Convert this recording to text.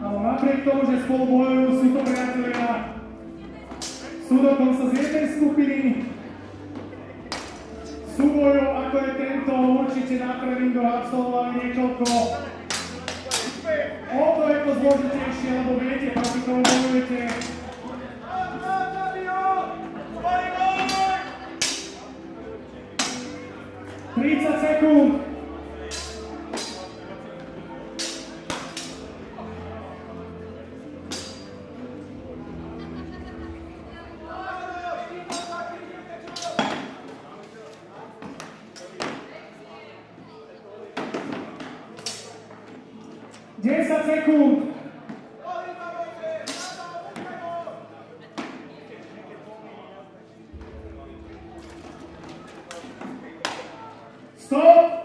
Ale napriek tomu, že spolu bojujú, sú to priatelia. Sú dokonca z jednej skupiny. Súbojov, ako je tento, určite na tréningu absolvovali niekoľko. O to je to zložitejšie, lebo viete, proti komu bojujete. 30 sekúnd. Desať sekúnd. Stop!